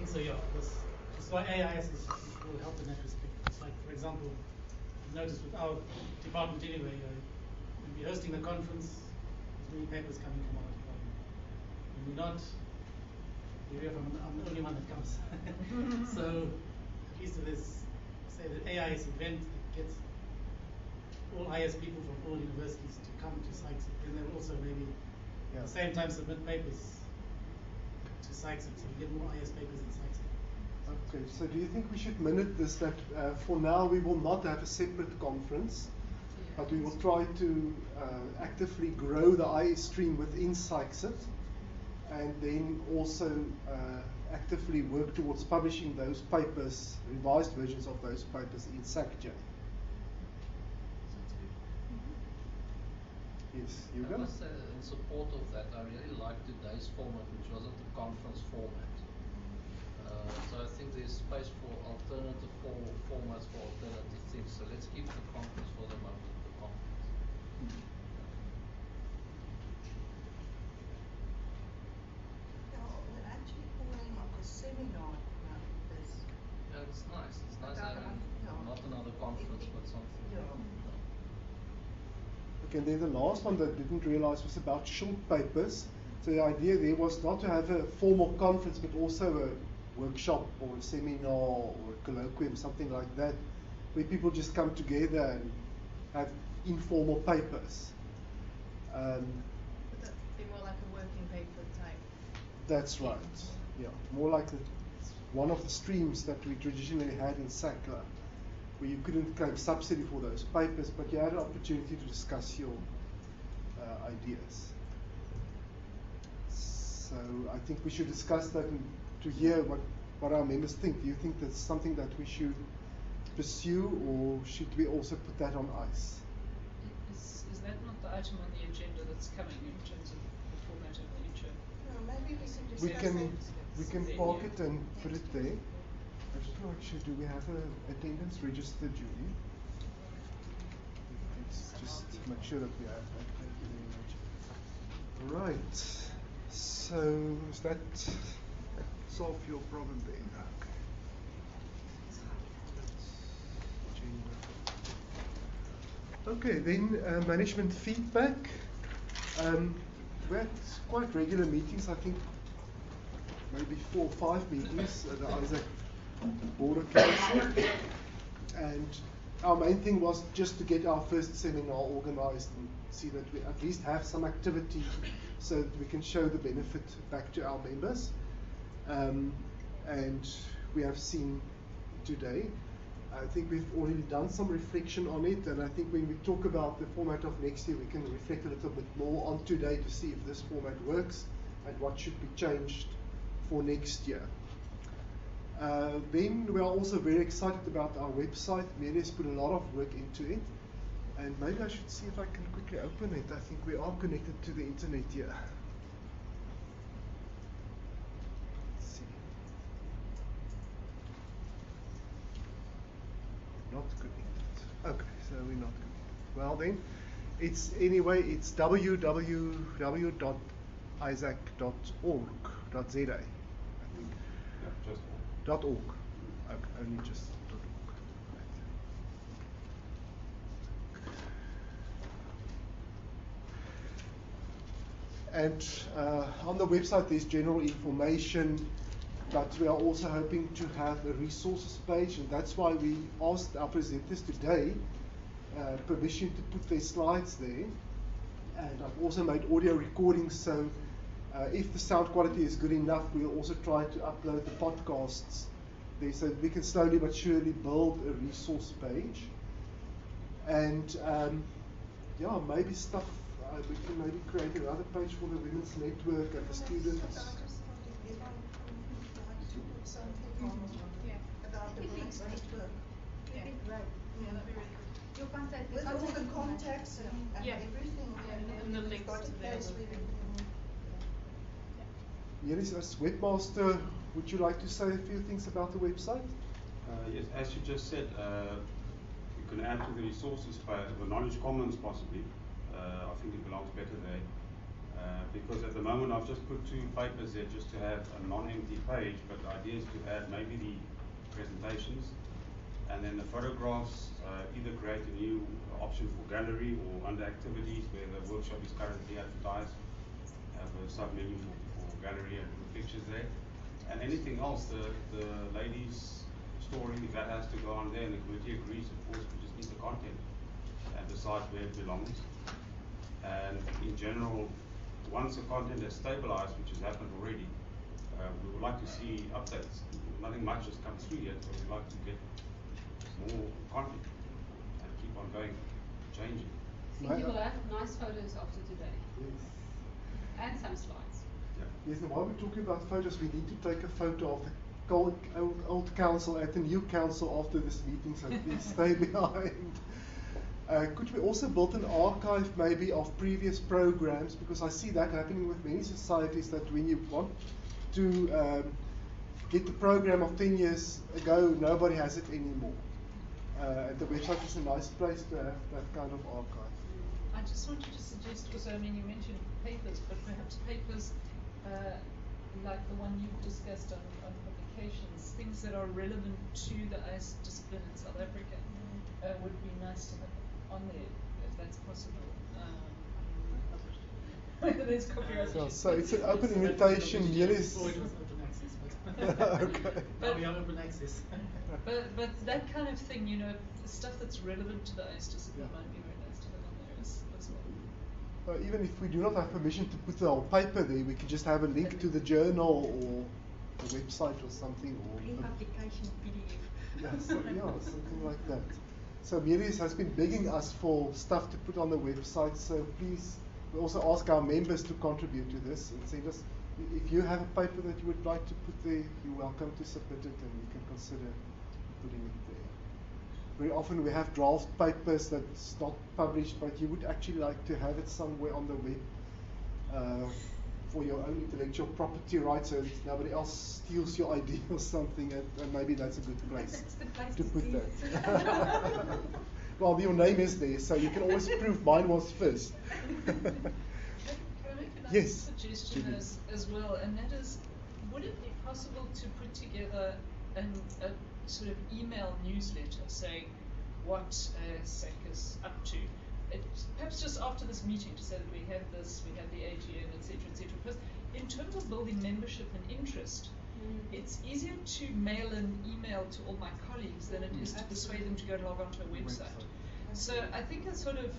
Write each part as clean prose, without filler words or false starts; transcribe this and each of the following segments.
think so, yeah. That's why AIS will help in that respect. It's like, for example, I've noticed with our department anyway, when we're hosting a conference, there's many papers coming from our department. When we're not, I'm the only one that comes. So at least if there's, say, the AIS event that gets all IS people from all universities to come to SAICSIT, then they will also maybe at the same time submit papers to SAICSIT, so we get more IS papers in SAICSIT. Okay, so do you think we should minute this, that for now we will not have a separate conference, but we will try to actively grow the IS stream within SAICSIT, and then also actively work towards publishing those papers, revised versions of those papers in SACJ? Yes, you go. I must say, in support of that, I really like today's format, which wasn't a conference format. So I think there's space for alternative formats for alternative things. So let's keep the conference for the moment, the conference. We're actually calling it a seminar now. Yeah, it's nice. It's nice having not another conference, but something. Okay, then the last one that I didn't realize was about short papers. So the idea there was not to have a formal conference, but also a workshop or a seminar or a colloquium, something like that, where people just come together and have informal papers. Would that be more like a working paper type? That's right. Yeah, more like one of the streams that we traditionally had in SACLA, where you couldn't claim subsidy for those papers, but you had an opportunity to discuss your ideas. So I think we should discuss that and to hear what our members think. Do you think that's something that we should pursue, or should we also put that on ice? Is that not the item on the agenda that's coming in terms of the format of the future? No, maybe we can discuss we can park it and put it there. Actually, do we have an attendance register, Julie? Let's just make sure that we have that. Thank you very much. Right. So, does that solve your problem there? Okay, then management feedback. We had quite regular meetings, I think maybe 4 or 5 meetings at the AISSAC Board of Council. And our main thing was just to get our first seminar organized and see that we at least have some activity so that we can show the benefit back to our members. And we have seen today, I think we've already done some reflection on it, and I think when we talk about the format of next year, we can reflect a little bit more on today to see if this format works and what should be changed for next year. Then we are also very excited about our website. Marius put a lot of work into it, and maybe I should see if I can quickly open it. I think we are connected to the internet here. Not connected. Okay, so we're not connected. Well then, it's www.issac.org.za. I think. Yeah, just .org. Okay, only just .org. Right. And on the website there's general information, but we are also hoping to have a resources page, and that's why we asked our presenters today permission to put their slides there. And I've also made audio recordings, so if the sound quality is good enough, we'll also try to upload the podcasts there, so that we can slowly but surely build a resource page. And yeah, maybe stuff, we can maybe create another page for the Women's Network and the students. About the Women's Network. Yeah, that'd be really good. Your contact, With all the contacts and everything. And the links to those. Here is as webmaster. Would you like to say a few things about the website? yes, as you just said, you can add to the resources page, the knowledge commons possibly. I think it belongs better there. Because at the moment I've just put 2 papers there just to have a non-empty page, but the idea is to add maybe the presentations and then the photographs, either create a new option for gallery or under activities where the workshop is currently advertised, have a sub-menu for gallery and put pictures there. And anything else, the ladies' story, if that has to go on there and the committee agrees, of course, we just need the content and decide where it belongs. And in general, once the content is stabilized, which has happened already, we would like to see updates. Nothing much has come through yet, so we'd like to get more content and keep on going, changing. I think you will have nice photos after today. Yes. And some slides. Yeah. Yes, and while we're talking about photos, we need to take a photo of the old council and the new council after this meeting, so please stay behind. Could we also build an archive maybe of previous programs, because I see that happening with many societies, that when you want to get the program of 10 years ago, nobody has it anymore. And the website is a nice place to have that kind of archive. I just wanted to suggest also, I mean, you mentioned papers, but perhaps papers like the one you've discussed on publications, things that are relevant to the ICE discipline in South Africa, would be nice to have on there, if that's possible. Whether there's copyright issues. So it's an open invitation. Before it was open access, but Okay. now we are open access. But that kind of thing, you know, the stuff that's relevant to the ICE discipline might be very nice to have on there as well. Even if we do not have permission to put the whole paper there, we can just have a link to the journal or the website or something. Or Pre-publication PDF. yeah, something like that. So Mirius has been begging us for stuff to put on the website, so please, we also ask our members to contribute to this and send us, if you have a paper that you would like to put there, you're welcome to submit it and we can consider putting it there. Very often we have draft papers that's not published, but you would actually like to have it somewhere on the web for your own intellectual property rights, so nobody else steals your idea or something, and maybe that's a good place, to put that. Well, your name is there, so you can always prove mine was first. Can I make a nice Yes, suggestion Judy. as well, and that is, would it be possible to put together a sort of email newsletter saying what AISSAC is up to? Perhaps just after this meeting, to say that we have this, we have the AGM, etc., etc. Because in terms of building membership and interest, it's easier to mail an email to all my colleagues than it is to persuade them to go log onto a website. So I think a sort of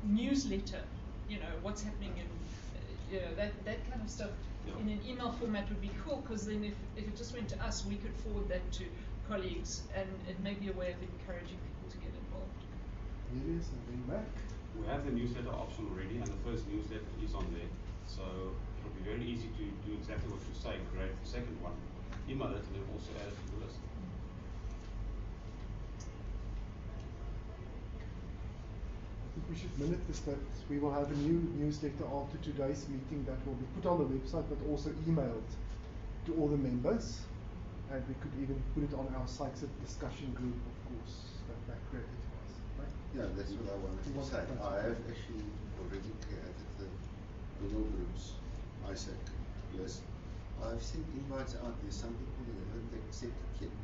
newsletter, you know, what's happening in, you know, that kind of stuff in an email format would be cool, because then if it just went to us, we could forward that to colleagues, and it may be a way of encouraging people to get involved. Yes, and then back. We have the newsletter option already, and the first newsletter is on there, so it'll be very easy to do exactly what you say, create the second one, email it, and then also add it to the list. I think we should minute this, that we will have a new newsletter after today's meeting that will be put on the website but also emailed to all the members, and we could even put it on our sites discussion group, of course, that created for us. Right? Yeah, that's what I wanted to say. I have actually already created the Google Groups, AISSAC list. I've sent invites out. There's some people that haven't accepted yet.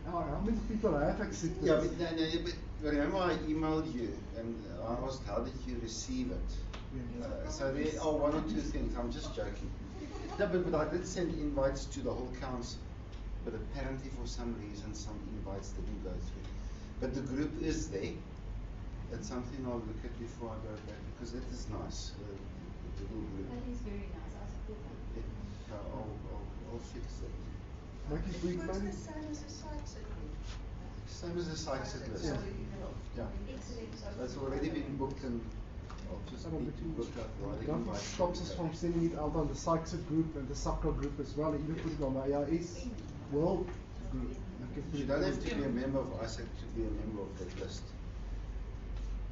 How many people have accepted? Yeah, but remember I emailed you and I asked how did you receive it? Yeah. So there are one or two things. I'm just joking. No, but I did send invites to the whole council, but apparently for some reason some invites didn't go through. But the group is there. That's something I'll look at before I go back, because it is nice. The little group. That is very nice. I support that. Yeah, I'll fix that. Like if we What's maybe- the same as a site group? Same as the sites at list. So, Yeah. excellent. So That's already been booked, and I'll just need to look up why the Nothing invites stops us didn't from go. sending it out on the SACSA group and the SACRA group as well, even put it on the AIS World group. can put You it don't on- have to be a member of AISSAC to be a member of that list.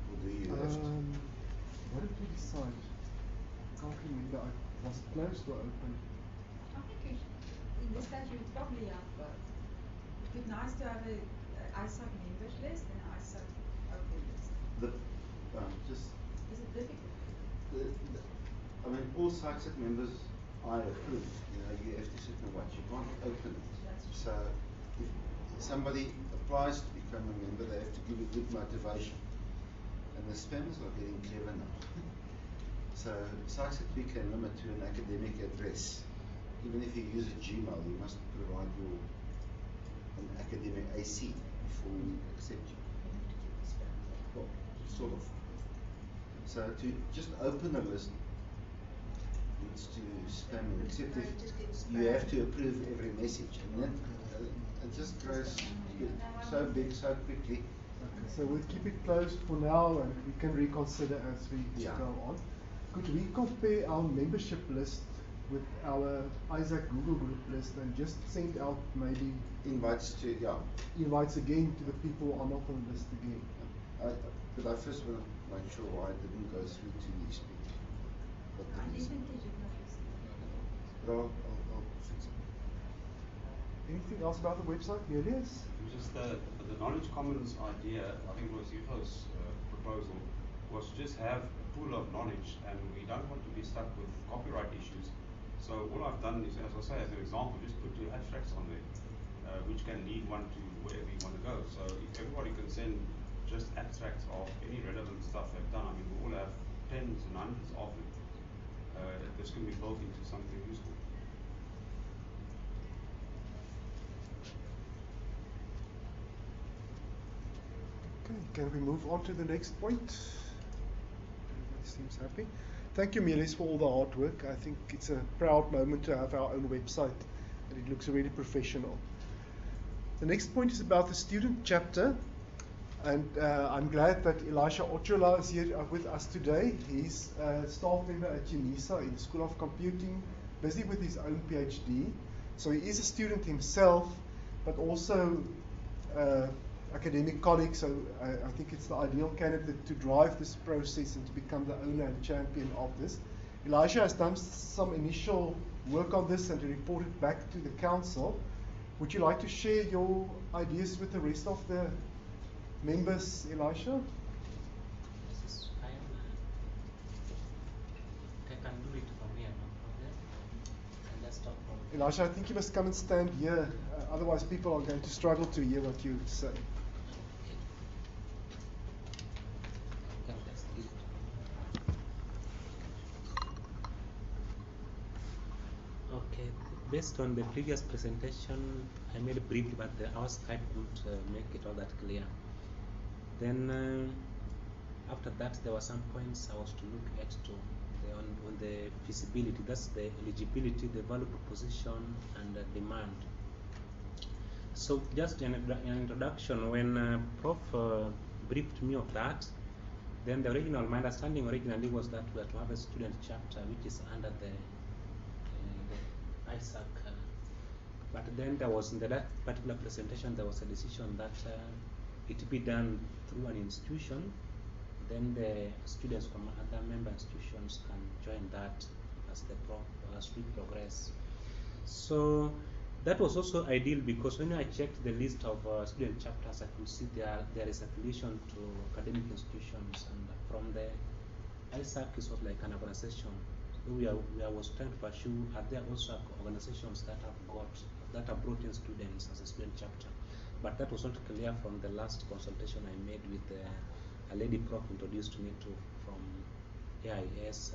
Or do you have to? What did we decide? Can't remember. Was it closed or open? I think in this stage you would probably have both. It'd be nice to have a ISAC members list and an ISAC open list. Just Is it difficult? I mean, all SACSEC members I approve. You have to sit and watch. You can't open it. So if somebody applies to become a member, they have to give a good motivation. And the spammers are getting clever now. So SACSEC we can limit to an academic address. Even if you use a Gmail, you must provide an academic AC before we accept you. Well, sort of. So to just open a list leads to spam, except if you have to approve every message, and then it just grows so big so quickly. Okay, so we'll keep it closed for now, and we can reconsider as we go on. Could we compare our membership list with our AISSAC Google group list and just send out maybe invites again to the people who are not on the list again? But I first want to make sure why it didn't go through to these people. But I'll fix it. Anything else about the website, Julius? Just the Knowledge Commons idea, I think it was Yuto's proposal, was to just have a pool of knowledge, and we don't want to be stuck with copyright issues. So all I've done is, as I say, as an example, just put 2 abstracts on there, which can lead one to wherever you want to go. So if everybody can send just abstracts of any relevant stuff they've done, I mean, we all have tens and hundreds of them. This can be built into something useful. Okay, can we move on to the next point? Everybody seems happy. Thank you, Melis, for all the hard work. I think it's a proud moment to have our own website, and it looks really professional. The next point is about the student chapter, and I'm glad that Elisha Ochola is here with us today. He's a staff member at UNISA in the School of Computing, busy with his own PhD. So he is a student himself, but also academic colleague, so I think it's the ideal candidate to drive this process and to become the owner and champion of this. Elisha has done some initial work on this and reported back to the council. Would you like to share your ideas with the rest of the members, Elisha? I can do it from here, no problem. And let's talk from Elisha, I think you must come and stand here, otherwise people are going to struggle to hear what you say. Okay, based on the previous presentation, I made a brief, but our Skype wouldn't make it all that clear. Then after that, there were some points I was to look at on the feasibility. That's the eligibility, the value proposition, and the demand. So just an introduction, when Prof briefed me of that, then my understanding originally was that we are to have a student chapter which is under the AISSAC. But then there was, in that particular presentation, there was a decision that it be done through an institution. Then the students from other member institutions can join that as we progress. So that was also ideal, because when I checked the list of student chapters, I could see there is affiliation to academic institutions, and from the AISSAC it was like an organization. So I was trying to pursue, are there also organizations that have brought in students as a student chapter? But that was not clear from the last consultation I made with a lady Prof introduced me to from AIS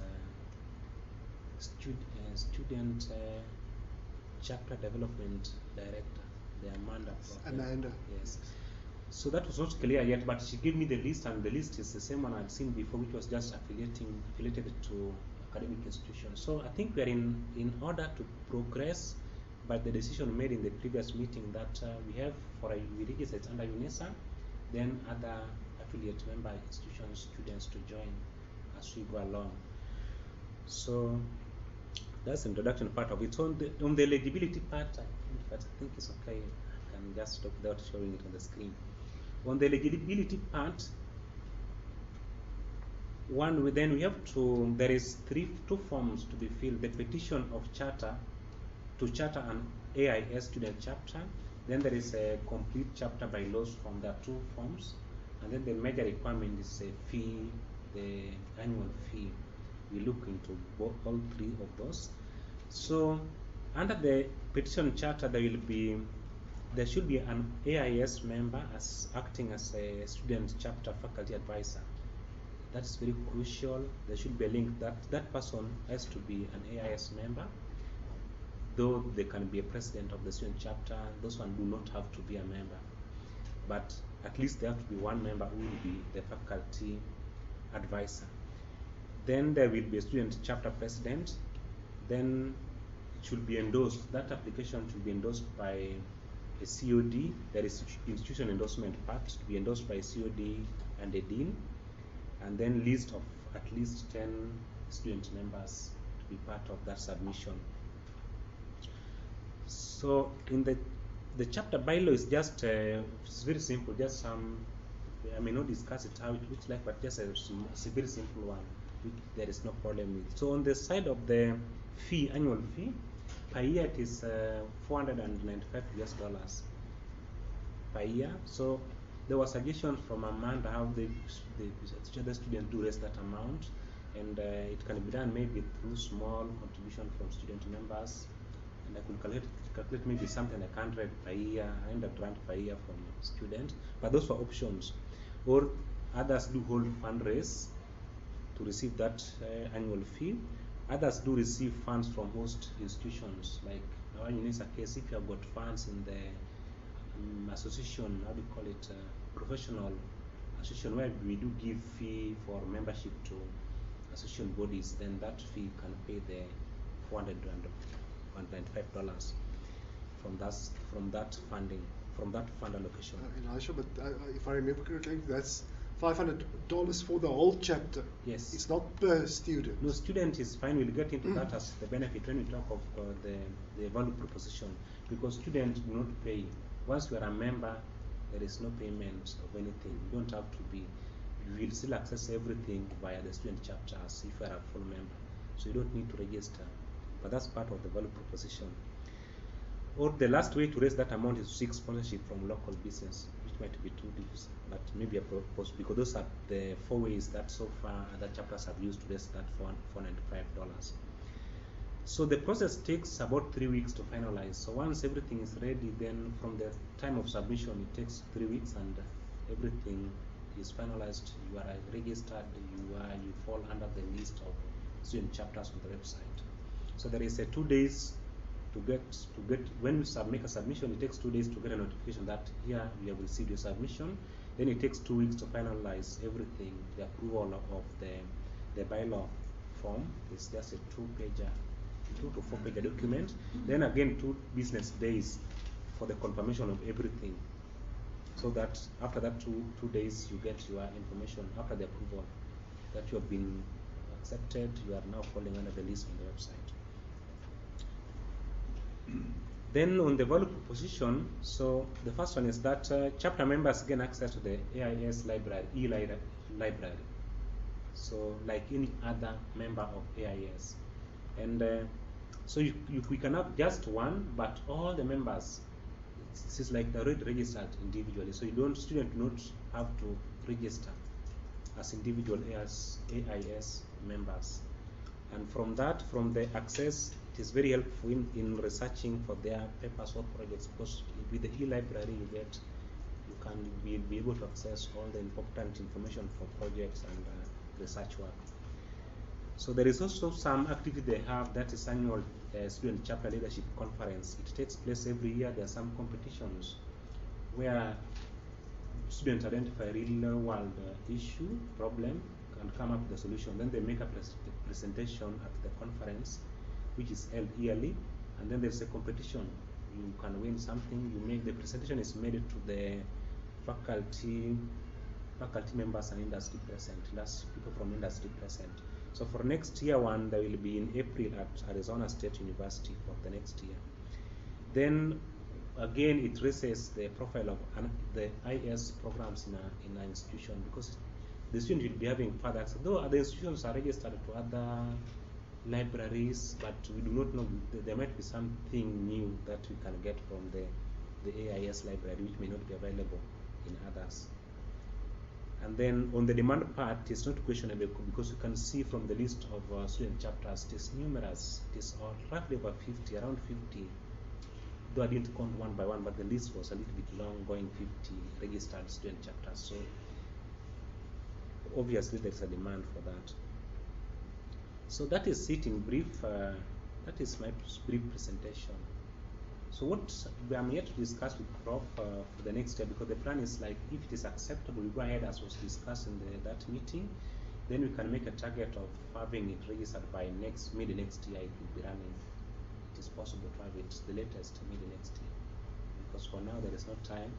student chapter development director, the Amanda Prof. Amanda. Yes. So that was not clear yet, but she gave me the list, and the list is the same one I'd seen before, which was just affiliated to academic institutions. So I think we are in order to progress, by the decision made in the previous meeting that we register under UNISA, then other affiliate member institutions, students to join as we go along. So that's the introduction part of it. On the eligibility part, I think it's okay. I can just talk without showing it on the screen. On the eligibility part, there is two forms to be filled: the petition of charter to charter an AIS student chapter. Then there is a complete chapter by laws form. There are two forms, and then the major requirement is a fee, the annual fee. we look into all three of those. So under the petition charter, there should be an AIS member as acting as a student chapter faculty advisor. That's very crucial. There should be a link that person has to be an AIS member, though they can be a president of the student chapter. Those ones do not have to be a member, but at least there have to be one member who will be the faculty advisor. Then there will be a student chapter president. Then it should be endorsed. That application should be endorsed by a COD. There is institution endorsement part to be endorsed by a COD and a dean, and then list of at least 10 student members to be part of that submission. So in the chapter bylaw is just it's very simple, just some, I may not discuss it how it looks like, but just a very simple one which there is no problem with. So on the side of the fee, annual fee, per year it is $495 per year. So there was suggestions from Amanda how the students do raise that amount, and it can be done maybe through small contribution from student members, and I could calculate maybe something like 100 per year, 100 grant per year from student. But those were options, or others do hold fundraise to receive that annual fee. Others do receive funds from host institutions, like in AISSAC case, if you have got funds in the association, how do you call it, professional association, where we do give fee for membership to association bodies, then that fee can pay the $495 from that funding, from that fund allocation. Elisha, but if I remember correctly, that's $500 for the whole chapter. Yes. It's not per student. No, student is fine. We'll get into that as the benefit when we talk of the value proposition, because students do not pay. Once you are a member, there is no payment of anything. You don't have to be. You will still access everything via the student chapter as if you are a full member. So you don't need to register. But that's part of the value proposition. Or the last way to raise that amount is to seek sponsorship from local business, which might be too difficult, but maybe a purpose, because those are the 4 ways that so far other chapters have used to raise that $495. So the process takes about 3 weeks to finalize. So once everything is ready, then from the time of submission, it takes 3 weeks, and everything is finalized. You are registered. You fall under the list of student chapters on the website. So there is a 2 days to get when you make a submission. It takes 2 days to get a notification that here you have received your submission. Then it takes 2 weeks to finalize everything. The approval of the bylaw form is just a 2-pager, 2 to 4-pager document. Then again 2 business days for the confirmation of everything, so that after that two days you get your information after the approval that you have been accepted. You are now falling under the list on the website. Then on the value proposition, so the first one is that chapter members gain access to the AIS library, library. So like any other member of AIS, and so we can have just one, but all the members, it's like they're already registered individually. So students do not have to register as individual AIS members. And from the access, it is very helpful in researching for their papers or projects, because with the e-library you can be able to access all the important information for projects and research work. So there is also some activity they have, that is annual student chapter leadership conference. It takes place every year. There are some competitions where students identify a real world issue, problem, and come up with a solution. Then they make a presentation at the conference, which is held yearly, and then there's a competition. You can win something. The presentation is made to the faculty members and industry present. That's people from industry present. So for next year one, there will be in April at Arizona State University for the next year. Then again, it raises the profile of the IS programs in an institution, because the student will be having further access. Though other institutions are registered to other libraries, but we do not know, there might be something new that we can get from the AIS library, which may not be available in others. And then on the demand part, it's not questionable because you can see from the list of student chapters, it is numerous. It is roughly over 50, around 50. Though I didn't count one by one, but the list was a little bit long, going 50 registered student chapters. So obviously there's a demand for that. So that is it in brief. That is my brief presentation. So what I'm here to discuss with Prof for the next year, because the plan is like, if it is acceptable, we go ahead as was discussed in that meeting, then we can make a target of having it registered by mid next year. It will be running. It is possible to have it the latest mid next year, because for now there is no time.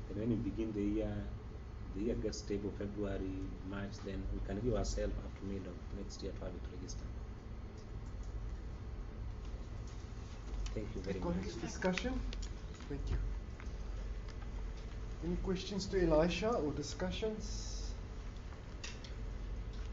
And when we begin the year gets stable, February, March, then we can give ourselves up to mid of next year to have it registered. Thank you very much. Discussion? Thank you. Any questions to Elisha or discussions?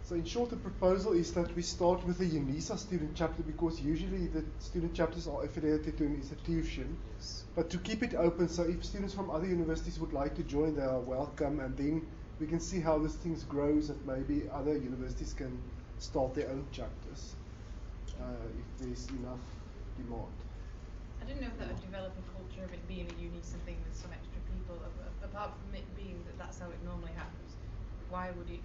So in short, the proposal is that we start with the UNISA student chapter, because usually the student chapters are affiliated to an institution. Yes. But to keep it open, so if students from other universities would like to join, they are welcome, and then we can see how this thing grows, and maybe other universities can start their own chapters if there's enough demand. I didn't know if that would develop a culture of it being a UNISA thing with some extra people, apart from it being that that's how it normally happens. Why would it,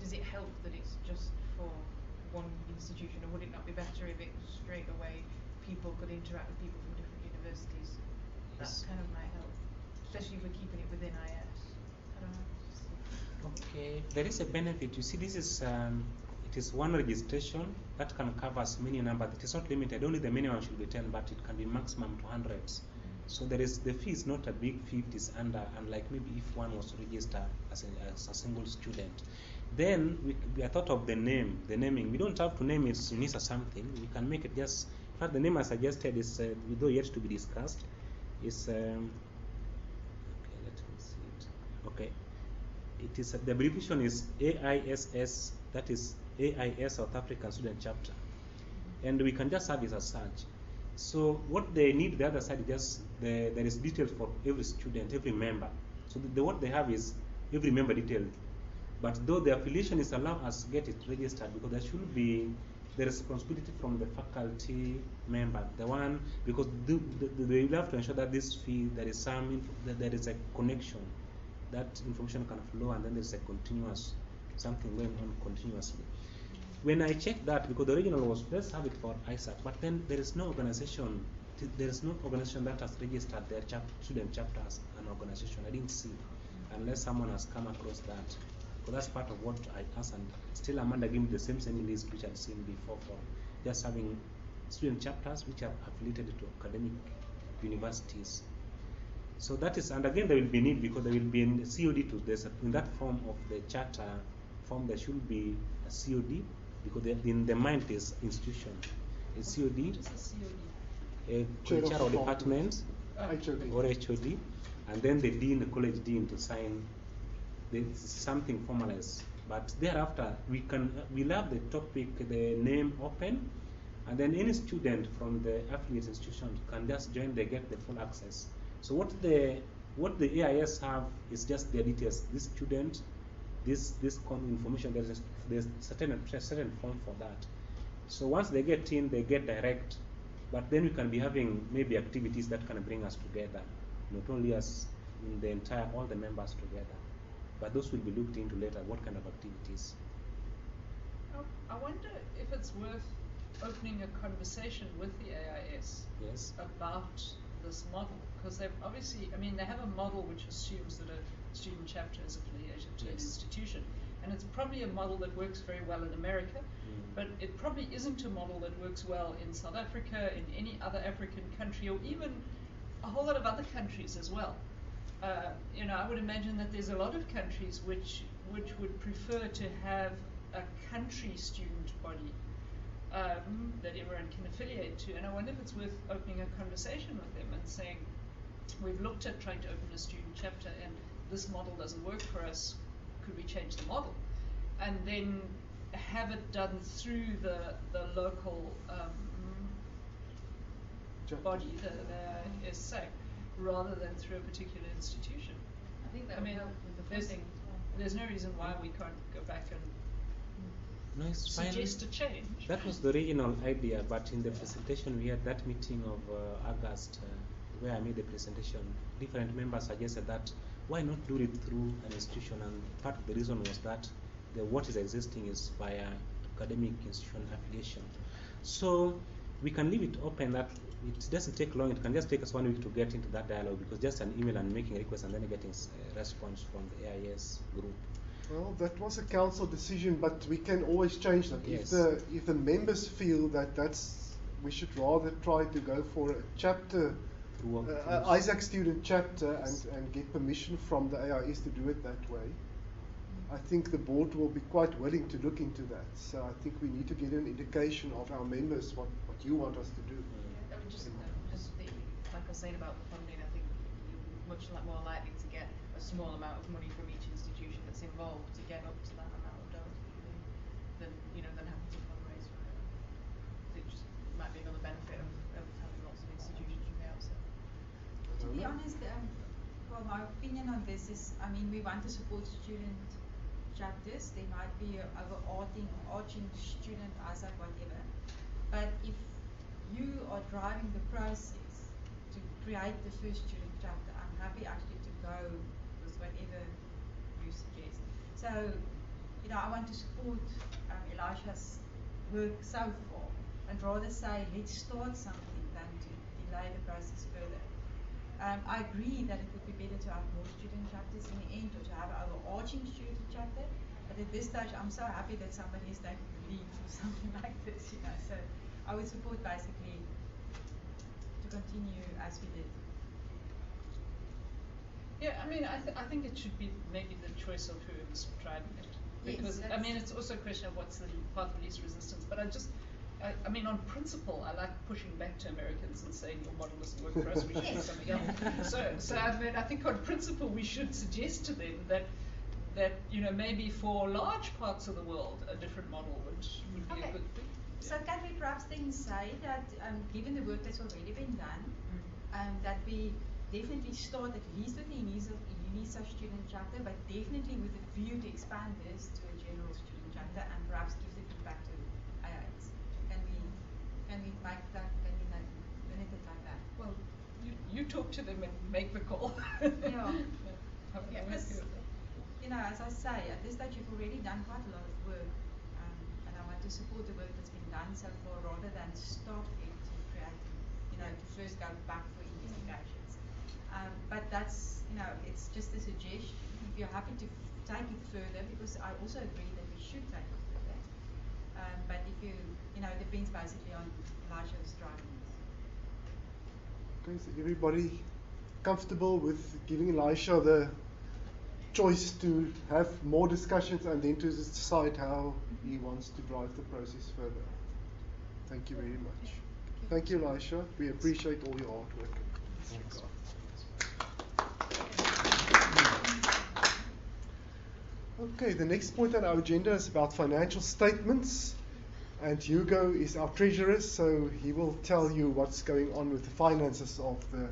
does it help that it's just for one institution, or would it not be better if it straight away people could interact with people from different universities? That's kind of my help, especially if we're keeping it within IS. I don't know. Okay, there is a benefit. You see, this is it is one registration that can cover as many numbers. It is not limited. Only the minimum should be 10, but it can be maximum to hundreds. So there is, the fee is not a big fee. It is unlike maybe if one was to register as a single student. Then we are thought of the naming. We don't have to name it UNISA something. We can make it just. In fact, the name I suggested is, though yet to be discussed, is okay. Let me see it. Okay, it is the abbreviation is AISS. That is AIS South African Student Chapter, and we can just have it as such. So what they need, the other side, is just there is details for every student, every member. So what they have is every member detailed. But though the affiliation is allowed us to get it registered, because there should be the responsibility from the faculty member, the one, because they will have to ensure that this fee, there is there is a connection, that information can flow, and then there's a continuous, something going on continuously. When I checked that, because the original was, let's have it for AISSAC, but then there is no organization, that has registered their student chapter as an organization. I didn't see, unless someone has come across that. So that's part of what I asked, and still Amanda gave me the same list which I'd seen before for just having student chapters which are affiliated to academic universities. So that is, and again there will be need, because there will be a COD to this. In that form of the charter form, there should be a COD, because in the mind is institution. A COD, What is a a chair of department, or HOD, and then the dean, the college dean, to sign something formalized. But thereafter, we'll have the topic, the name open, and then any student from the affiliate institution can just join. They get the full access. So what the AIS have is just their details. This student, this information. There's certain form for that. So once they get in, they get direct. But then we can be having maybe activities that can bring us together, not only us, in the entire, all the members together. But those will be looked into later. What kind of activities? I wonder if it's worth opening a conversation with the AIS about this model, because they've obviously, they have a model which assumes that a student chapter is affiliated to an institution, and it's probably a model that works very well in America, but it probably isn't a model that works well in South Africa, in any other African country, or even a whole lot of other countries as well. I would imagine that there's a lot of countries which would prefer to have a country student body that everyone can affiliate to, and I wonder if it's worth opening a conversation with them and saying, we've looked at trying to open a student chapter and this model doesn't work for us, could we change the model? And then have it done through the local body, the AISSAC, rather than through a particular institution. I think that would help with the funding as well. there's no reason why we can't go back and No, it's fine. suggest a change. That was the original idea, but in the presentation we had that meeting of August where I made the presentation. Different members suggested that why not do it through an institution, and part of the reason was that what is existing is via academic institution affiliation. So we can leave it open that it doesn't take long. It can just take us 1 week to get into that dialogue, because just an email and making a request and then getting a response from the AIS group. Well, that was a council decision, but we can always change that. Yes. If the members feel that we should rather try to go for a chapter, AISSAC student chapter, and get permission from the AIS to do it that way, I think the board will be quite willing to look into that. So I think we need to get an indication of our members what you want us to do. I mean, just like I was saying about the funding, I think you're much more likely to get a small amount of money from each institution that's involved to get up to that amount of dollars than having to fundraise for it. It just might be another benefit of having lots of institutions from the outset. To be honest, well, my opinion on this is, I mean, we want to support student chapters. There might be overarching student AISSAC, whatever. But if you are driving the process to create the first student chapter, I'm happy actually to go with whatever you suggest. So, I want to support Elisha's work so far, and rather say let's start something than to delay the process further. I agree that it would be better to have more student chapters in the end, or to have an overarching student chapter. But at this stage, I'm so happy that somebody is taking the lead for something like this. So I would support basically to continue as we did. Yeah, I mean, I think it should be maybe the choice of whoever's driving it. Because, Yes, I mean, it's also a question of what's the path of least resistance. But I mean, on principle, I like pushing back to Americans and saying your model doesn't work for us, we should do something else. So I mean, I think on principle we should suggest to them that maybe for large parts of the world a different model would be a good thing. So can we perhaps then say that, given the work that's already been done, that we definitely start at least with the UNISA student chapter, but definitely with a view to expand this to a general student chapter, and perhaps give the feedback to AIS. Can we make that? Can we limit it like that? Well, you talk to them and make the call. Yeah. I'm Because, happy with that. as I say, at this stage you've already done quite a lot of work, and I want to support the work that's been done so far, rather than stop it to create, to first go back for investigations. But that's, it's just a suggestion. If you're happy to take it further, because I also agree that we should take it further. But if you, it depends basically on Elisha's driving this. Okay, is everybody comfortable with giving Elisha the choice to have more discussions and then to decide how he wants to drive the process further? Thank you very much. Thank you, Elisha. We appreciate all your hard work. Okay, the next point on our agenda is about financial statements. And Hugo is our treasurer, so he will tell you what's going on with the finances of the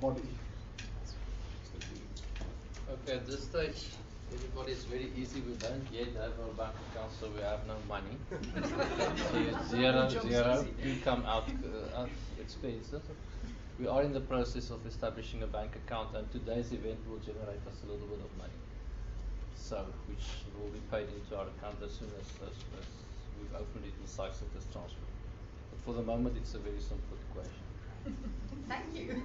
body. Okay, at this stage, everybody is very easy. We don't yet have our bank account, so we have no money. So zero income out expenses. We are in the process of establishing a bank account, and today's event will generate us a little bit of money. So, which will be paid into our account as soon as we've opened it and SAICS it as transfer. But for the moment, it's a very simple equation. Thank you.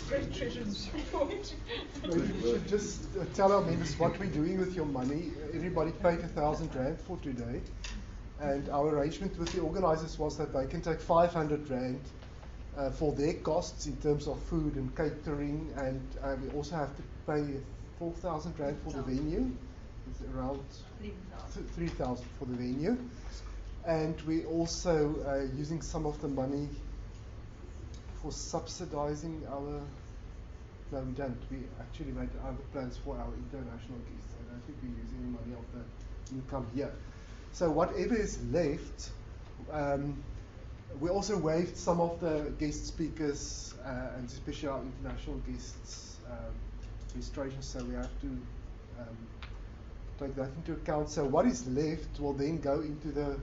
Great treasurer's report. Maybe we should just tell our members what we're doing with your money. Everybody paid R1,000 for today, and our arrangement with the organisers was that they can take 500 Rand for their costs in terms of food and catering, and we also have to pay 4,000 Rand for the venue. It's around 3,000 for the venue, and we also using some of the money for subsidizing our. No, we don't. We actually made other plans for our international guests. I don't think we're using any money of the income here. So whatever is left, we also waived some of the guest speakers and especially our international guests registration, so we have to take that into account. So what is left will then go into the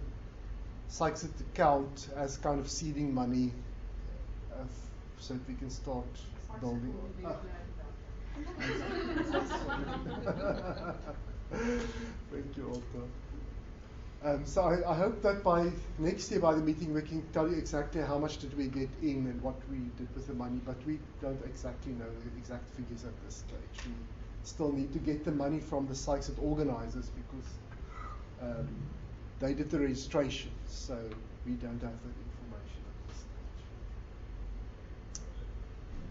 SAICSIT account as kind of seeding money, so that we can start building. Thank you, Alta. So I hope that by next year, by the meeting, we can tell you exactly how much did we get in and what we did with the money, but we don't exactly know the exact figures at this stage. We still need to get the money from the SAICSIT organizers because they did the registration, so we don't have that information at this stage.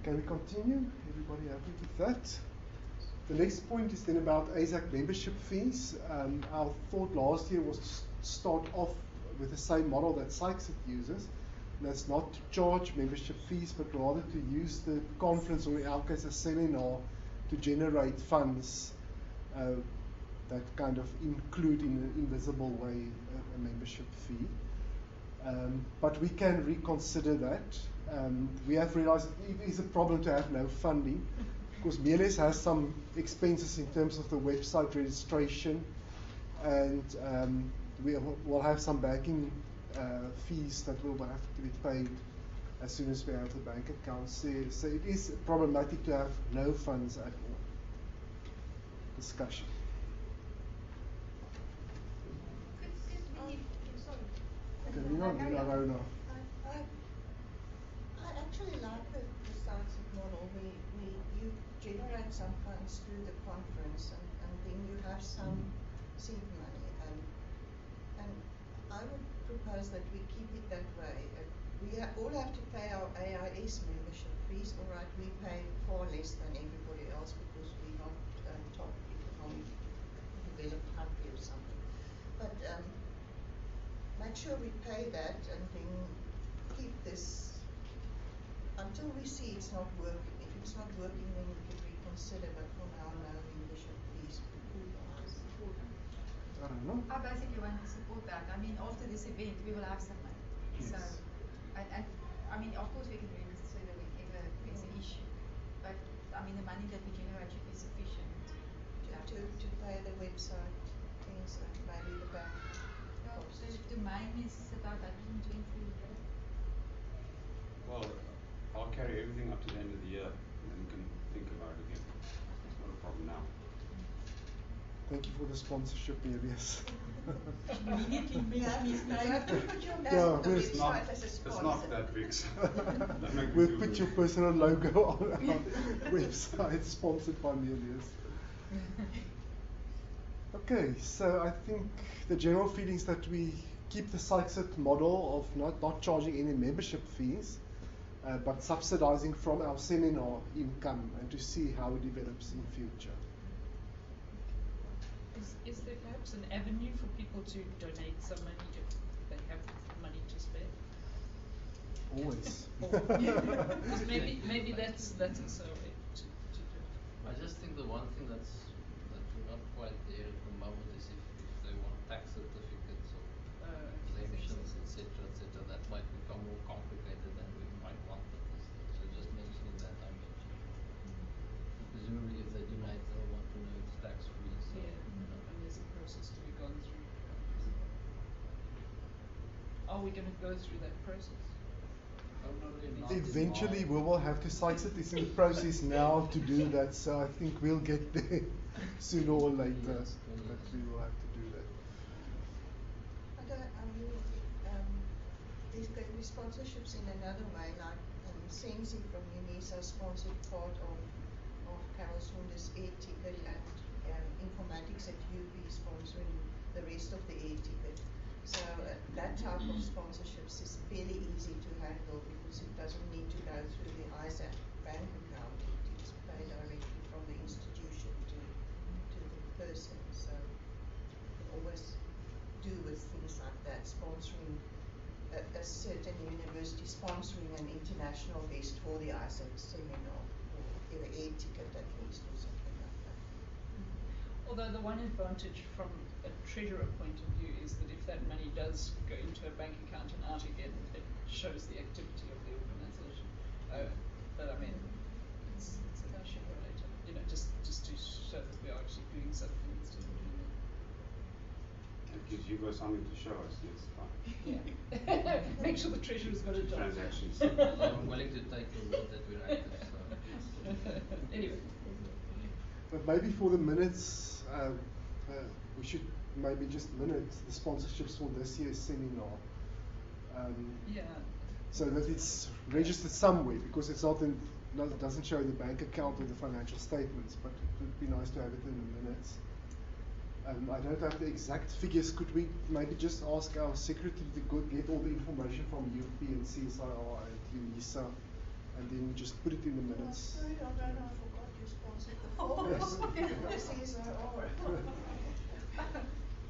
Can we continue? Everybody happy with that? The next point is then about AISSAC membership fees. Our thought last year was to start off with the same model that SAICSIT uses. And that's not to charge membership fees, but rather to use the conference, or in our case a seminar, to generate funds that kind of include in an invisible way a membership fee. But we can reconsider that. We have realized it is a problem to have no funding. Because Mieles has some expenses in terms of the website registration, and we will have some banking fees that will have to be paid as soon as we have the bank accounts there. So it is problematic to have no funds at all. Discussion. I actually like the SAICSIT model where you generate some funds through the conference and then you have some seed money, and I would propose that we keep it that way. We all have to pay our AIS membership fees. All right, we pay far less than everybody else because we're not top economic developed country or something. But make sure we pay that and then keep this until we see it's not working. If it's not working, then we can reconsider, but for now, no membership fees. I don't know. I basically want to support that. I mean, after this event, we will have some money. Yes. So, and I mean, of course, we can reconsider whenever there's an issue. But, I mean, the money that we generate should be sufficient to pay the website things and maybe the bank. Well, the domain is about 120 euros. Well, I'll carry everything up to the end of the year, and then we can think about it again. It's not a problem now. Thank you for the sponsorship, Elias. Immediately makes me You have to put your Yeah, It's not, website as a sponsor. it's not that big. That makes me We'll feel put good. your personal logo on our website, sponsored by Melius. Okay, so I think the general feeling is that we keep the SAICSIT model of not charging any membership fees, but subsidizing from our seminar income, and to see how it develops in future. Is there perhaps an avenue for people to donate some money if they have money to spare? Always. Because maybe that's also a way to do it. I just think the one thing that we're not quite there at the moment is if they want tax certificates or exemptions, etc., that might become more complicated than we might want at this stage. So just mentioning that I mentioned. Presumably if they donate, they'll want to know it's tax free. So, Yeah, and there's a process to be gone through. Are we going to go through that process? Eventually, we will have to. SAICSIT is in the process now to do that, so I think we'll get there sooner or later. Yes. But we will have to do that. There's going to be sponsorships in another way, like Sensi from UNISA sponsored part of Carol Saunders' air ticket, and Informatics at UP sponsoring the rest of the air ticket. So that type of sponsorships is fairly easy to handle because it doesn't need to go through the AISSAC bank account. It's paid directly from the institution to the person. So you can always do with things like that, sponsoring a certain university, sponsoring an international guest for the AISSAC seminar, or the air ticket at least, or something like that. Although the one advantage from a treasurer point of view is that if that money does go into a bank account and out again, it shows the activity of the organisation. But I mean, it's a sooner or later. You know, just give her something to show us next time. Yeah. Make sure the treasurer's got a job. Transactions. I'm willing to take the word that we're active, so. Anyway. But maybe for the minutes, we should maybe just minute the sponsorships for this year's seminar. Yeah. So that it's registered somewhere, because it's not in, no, it doesn't show in the bank account or the financial statements, but it would be nice to have it in the minutes. I don't have the exact figures. Could we maybe just ask our secretary to go get all the information from UP and CSIR and UNISA, and then just put it in the minutes? Sorry, Alberta, I forgot you sponsored the whole Yes. CSIR.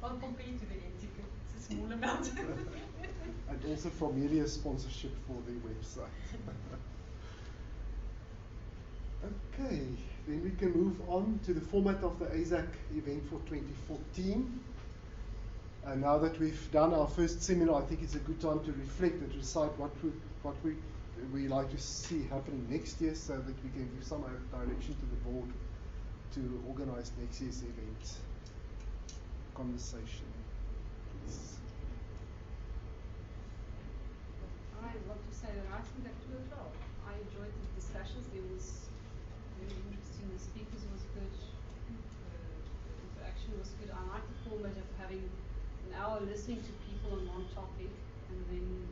Well, compared to the ticket, it's a small amount. And also from Media's sponsorship for the website. Okay, then we can move on to the format of the AISSAC event for 2014. And now that we've done our first seminar, I think it's a good time to reflect and decide what we like to see happening next year, so that we can give some direction to the board to organize next year's event. Conversation, please. I want to say that I think that too as well. I enjoyed the discussions. There was very interesting. The speakers was good. The interaction was good. I like the format of having an hour listening to people on one topic and then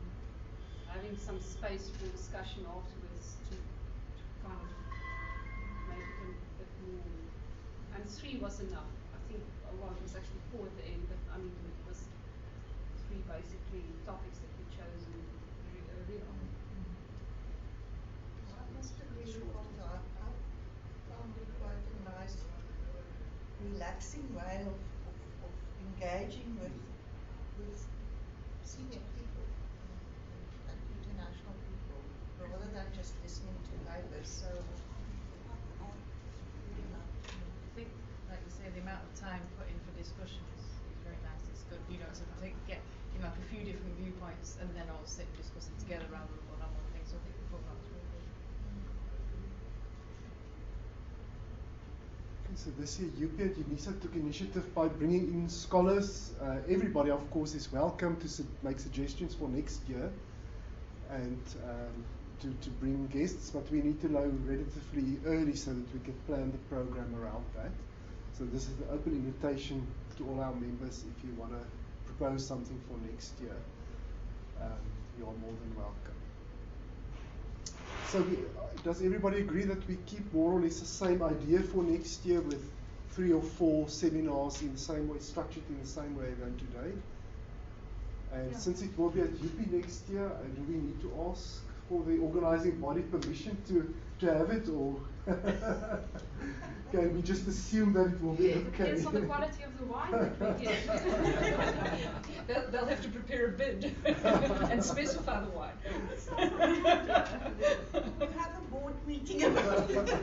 having some space for discussion afterwards to kind of make it a bit more. And 3 was enough. I think well, it was actually 4 at the end, but I mean it was 3 basically topics that we chosen very early on. I must agree with Walter. I found it quite a nice, relaxing way of engaging with senior people and international people, rather than just listening to papers. So, I think, like you say, the amount of time put in for discussion is very nice. It's good, you know, so I think get like a few different viewpoints and then all sit and discuss it together rather than one-on-one things. So I think the program's really good. Okay, so this year UP and UNISA took initiative by bringing in scholars. Everybody, of course, is welcome to make suggestions for next year and to bring guests, but we need to know relatively early so that we can plan the program around that. So this is the open invitation to all our members. If you want to propose something for next year, you are more than welcome. So does everybody agree that we keep more or less the same idea for next year, with 3 or 4 seminars in the same way, structured in the same way than today? And since it will be at UP next year, do we need to ask for the organizing body permission to have it, or can we just assume that it will be okay? It depends on the quality of the wine that we get. They'll have to prepare a bid and specify the wine. we'll have a board meeting about it.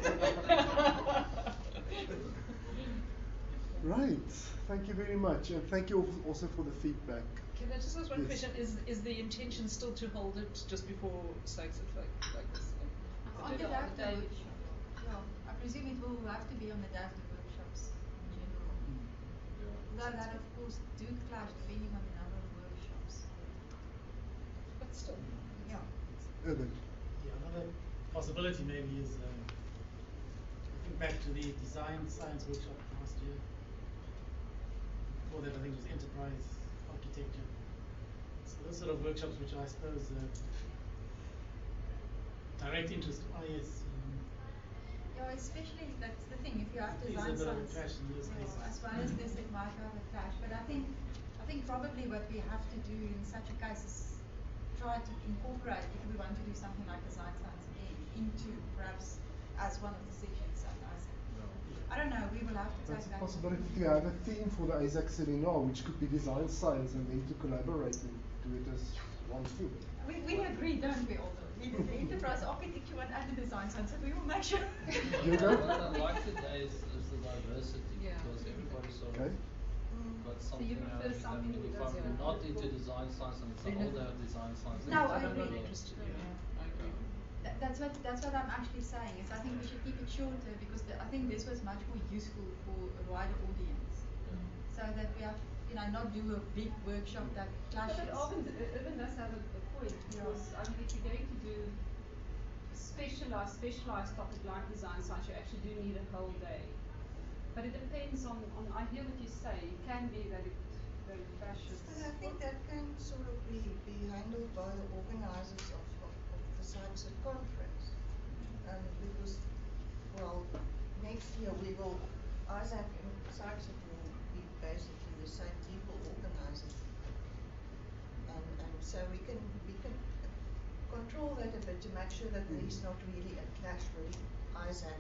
Right. Thank you very much, and thank you also for the feedback. Can I just ask one Yes. question? Is the intention still to hold it just before SACS like this? On the day of the workshop. Yeah, I presume it will have to be on the day of the workshops in general. Though that of course do clash depending on the number of workshops. But still. Yeah. Urban. Yeah, another possibility maybe is looking back to the design science workshop last year. Before that, I think it was enterprise architecture. So those sort of workshops, which I suppose direct interest to IS. Yeah, especially that's the thing. If you have There's design a bit of a science, clash in those cases. as well as this, it might have a clash. But I think probably what we have to do in such a case is try to incorporate, if we want to do something like design science again, into perhaps as one of the sections at AISSAC. I don't know. We will have to That's take a that. possibility to have a theme for the AISSAC seminar, which could be design science, and then to collaborate and do it as one thing. We agree, don't we, although? The enterprise architecture one and the design science, so we will make sure. Hugo? What I like today is the diversity, Yeah. because everybody sort Okay. of got something you out prefer of it. I something mean, if that's I'm not into cool. design science and it's a Then whole it- day of design science, No, then I it's I'm not agree. interested. Yeah. Yeah, I agree. That's what I'm actually saying, is I think we should keep it shorter, because I think this was much more useful for a wider audience. So that we have you know, not do a big workshop that clashes. But Urban does have a point, because I mean, if you're going to do specialized topic like design science, you actually do need a whole day. But it depends on I hear what you say. It can be that it clashes. And I think that can sort of be handled by the organizers of the AISSAC conference. Because, well, next year we will, AISSAC and AISSAC will be basically the same people organizing. And so we can control that a bit to make sure that there is not really a clash with AISSAC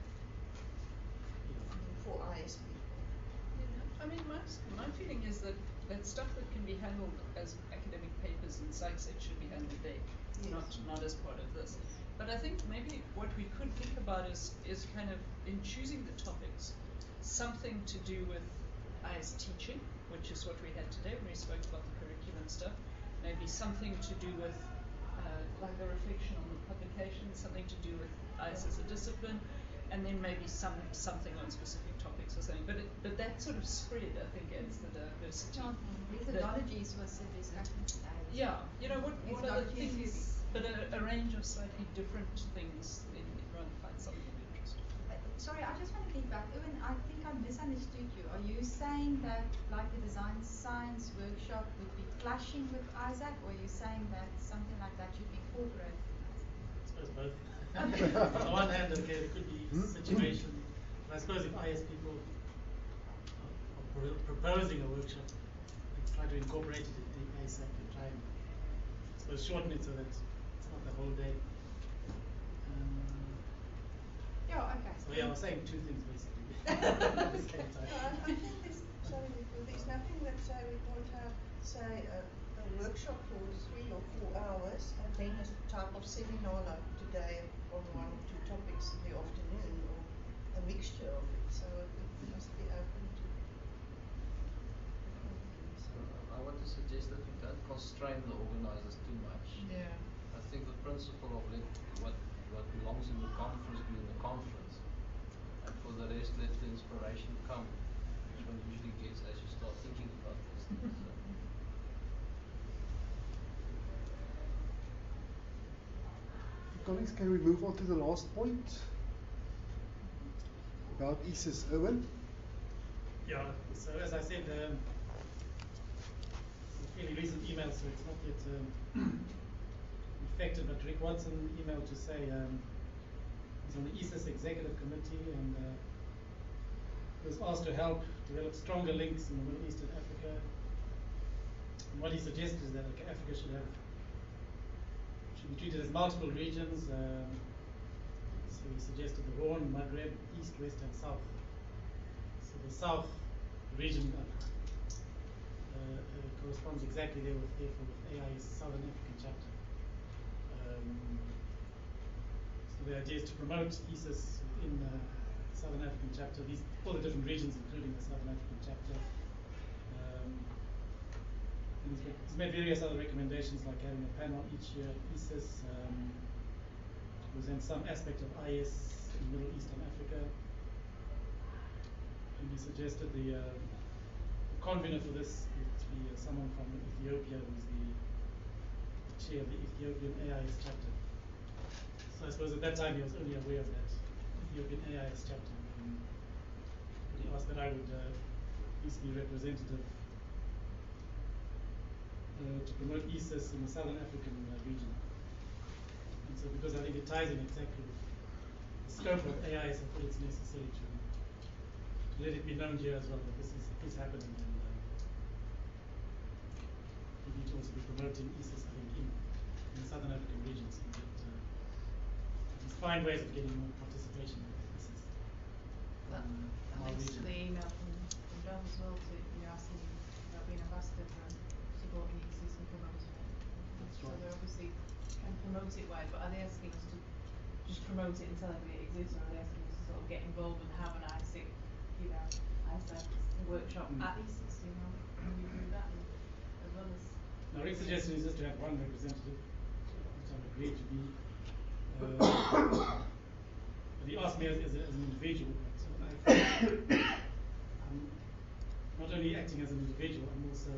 for IS people. Yeah, I mean, my feeling is that stuff that can be handled as academic papers and sites, it should be handled there, Yes. not as part of this. But I think maybe what we could think about is kind of in choosing the topics, something to do with IS teaching, which is what we had today when we spoke about the curriculum stuff. Maybe something to do with like a reflection on the publication, something to do with IS as a discipline, and then maybe something on specific topics or something. But that sort of spread, I think, adds to the diversity. Methodologies was a discussion today. Yeah, you know, what are the Methodology things, but a range of slightly different things in trying to find something interesting. Sorry, I just want to get back. Ewan, I think I misunderstood you. Are you saying that like the design science workshop would be clashing with AISSAC, or are you saying that something like that should be incorporated in AISSAC? I suppose both. On the one hand, okay, there could be a situation, but I suppose if IS people are proposing a workshop, they try to incorporate it in AISSAC and try and, I suppose, shorten it so that it's not the whole day. Yeah, okay. So yeah, I was saying two things basically at the same time. No, I think there's nothing that say we can't have, say, a workshop for 3 or 4 hours, and then a type of seminar like today on 1 or 2 topics in the afternoon, or a mixture of it. So it must be open to. I want to suggest that we don't constrain the organizers too much. Yeah. I think the principle of what belongs in the conference be in the conference, and for the rest let the inspiration come, which one usually gets as you start thinking about these things. So. Colleagues, can we move on to the last point about ISIS? Owen? Yeah, so as I said, it's a fairly recent email, so it's not yet effective, but Rick Watson emailed to say he's on the ISIS Executive Committee and was asked to help develop stronger links in the Middle East and Africa. And what he suggested is that Africa should be treated as multiple regions. So he suggested the Horn, Maghreb, East, West, and South. So the South region corresponds exactly there with AI's Southern African chapter. So the idea is to promote ISIS within the Southern African chapter, all the different regions, including the Southern African chapter. And he's made various other recommendations, like having a panel each year at ISIS, present some aspect of IS in Middle East and Africa. And he suggested the convener for this to be someone from Ethiopia, who's the chair of the Ethiopian AIS chapter. So I suppose at that time he was only aware of that Ethiopian AIS chapter. But he asked that I would at least be representative to promote ISIS in the Southern African region. And so because I think it ties in exactly with the scope of AIS, I thought it's necessary to let it be known here as well that this is happening, and we need to also be promoting ISIS, I think, in the Southern African regions, and that find ways of getting more participation in ISIS. That links to the email from John as well, to you asking about being ambassador for supporting ISIS and promoting it. That's So right. they obviously can promote it wide, but are they asking us to just promote it and tell everybody it exists, or are they asking us to sort of get involved and have an ISIC, ISAC workshop at ISIS, and we do that as well as. Now, Rick's suggestion is just to have one representative, which I've agreed to be. But he asked me as an individual, so I'm not only acting as an individual, I'm also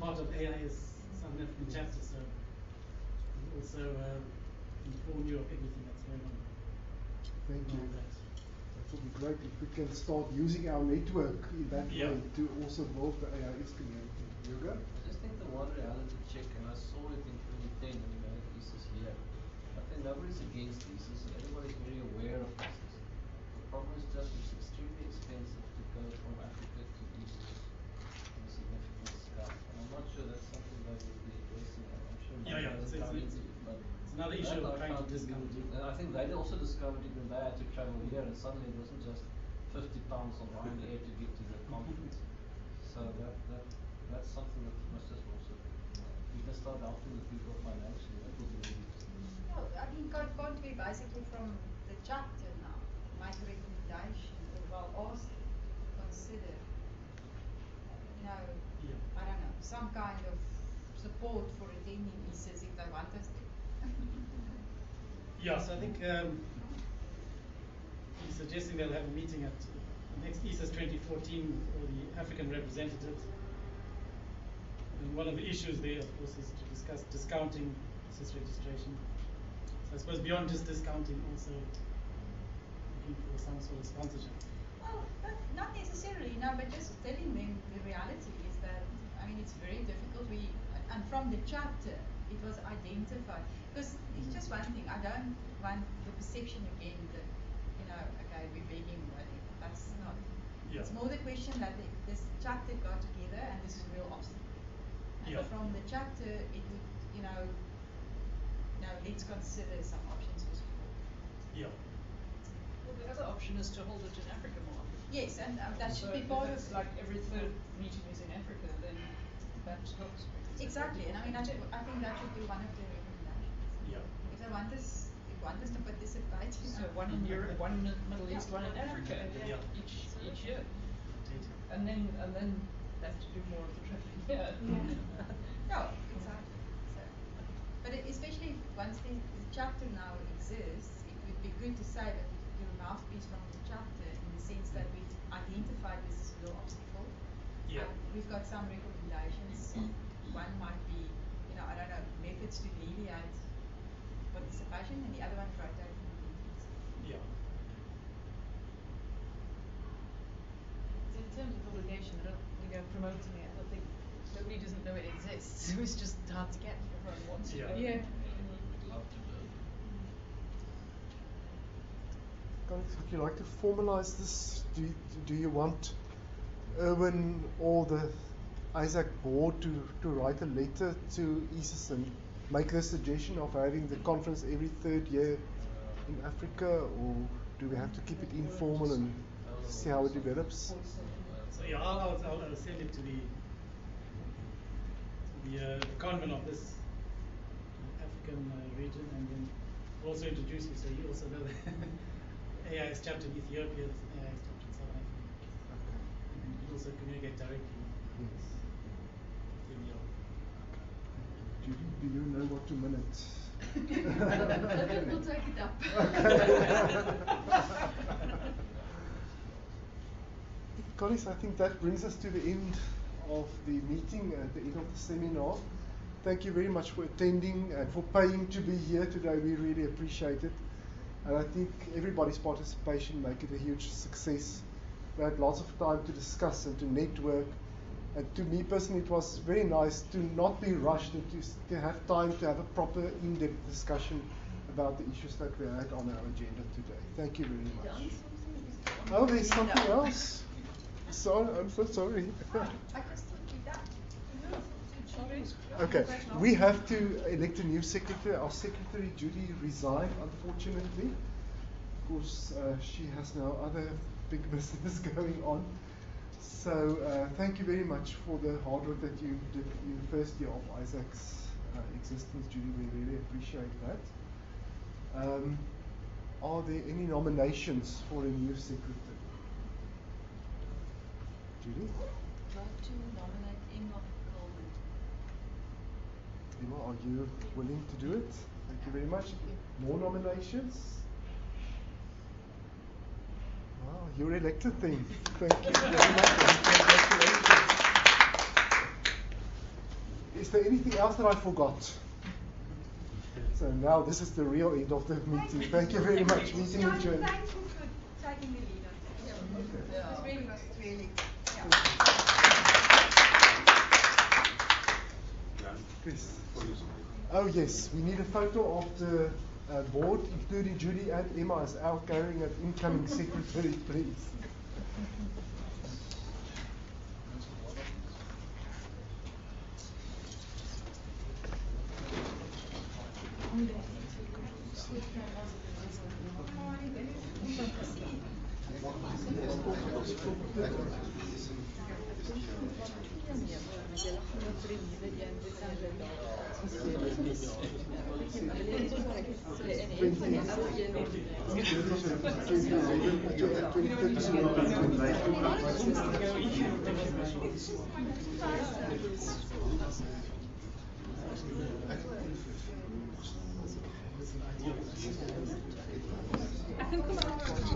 part of AIS Southern African chapter, so I'm also inform you of everything that's going on. Thank you. on that. That would be great if we can start using our network in that Yeah. way to also build the AIS community. Yoga? I just think the one reality check, and I saw it in 2010 when we had ISSAC here. I think nobody's against ISSAC, and everybody's very aware of ISSAC. The problem is just it's extremely expensive to go from Africa to ISSAC on a significant scale. And I'm not sure that's something that will be addressing. I'm sure Yeah, Mike hasn't come into it, but it's another issue of trying to discount it. And I think they also discovered it when they had to travel here, and suddenly it wasn't just £50 on Ryanair to get to the conference. So that's something that must just also we can start helping the people financially. That would be really interesting. No, I mean, can't we basically from the chapter now make a recommendation or well ask them to consider, Yeah. I don't know, some kind of support for attending ISSAC if they want us to. Yes, I think he's suggesting they'll have a meeting at the next ISSAC 2014 with all the African representatives. And one of the issues there, of course, is to discuss discounting ISSAC registration. So I suppose beyond just discounting, also looking for some sort of sponsorship. Well, not necessarily, no, but just telling them the reality is that, I mean, it's very difficult. And from the chapter, it was identified. Because it's just one thing, I don't want the perception again that, okay, we're begging, that's not. Yeah. It's more the question that this chapter got together and this is a real obstacle. And Yeah. from the chapter, it would, let's consider some options for support. Yeah. Well, the other option is to hold it in Africa more often. Yes, and that So should be if part of it's like every third meeting is in Africa, then that helps. exactly, and I mean, I think that should be one of the recommendations. Yeah. If they want us to participate. So one in Europe, one in the Middle East, one in Africa, Yeah. each year, and then have to do more of the traveling here. No, exactly. So, but especially once the chapter now exists, it would be good to say that you're a mouthpiece from the chapter in the sense that we've identified this as a real obstacle. Yeah. We've got some recommendations. One might be, I don't know, methods to alleviate participation, and the other one is rotating meetings. Yeah. So in terms of obligation, I don't think I'm promoting it. I don't think nobody doesn't know it exists. So it's just hard to get. Everyone wants to. Yeah. Yeah. We'd love to do it. Guys, would you like to formalize this? Do you want Erwin or the AISSAC board to write a letter to ISSAC and make the suggestion of having the conference every third year in Africa, or do we have to keep it informal and see how it develops? So yeah, I'll send it to the convent of this African region, and then also introduce you so you also know the AIS chapter in Ethiopia, there's an AIS chapter in South Africa. And you also communicate directly with Judy, do you know what 2 minutes? We'll take it up. Colleagues, I think that brings us to the end of the meeting, at the end of the seminar. Thank you very much for attending and for paying to be here today. We really appreciate it. And I think everybody's participation make it a huge success. We had lots of time to discuss and to network. And to me personally, it was very nice to not be rushed and to have time to have a proper in-depth discussion about the issues that we had on our agenda today. Thank you very much. Oh, there's something else. Sorry, I'm so sorry. I just told you that. Okay, we have to elect a new secretary. Our secretary, Judy, resigned, unfortunately, because she has now other big business going on. So thank you very much for the hard work that you did in the first year of AISSAC's existence, Judy. We really appreciate that. Are there any nominations for a new secretary? Judy? I'd like to nominate Emma Coleman. Emma, are you willing to do it? Thank you very much. More nominations? Wow, you're elected then. Thank you very much. Congratulations. Is there anything else that I forgot? So now this is the real end of the meeting. Thank you very much. Meeting adjourned. Thank you for taking the lead on this. Yeah. It's really good. Really. Chris. Oh yes, we need a photo of the board, including Judy and Emma as outgoing and incoming secretary, please. I can come out.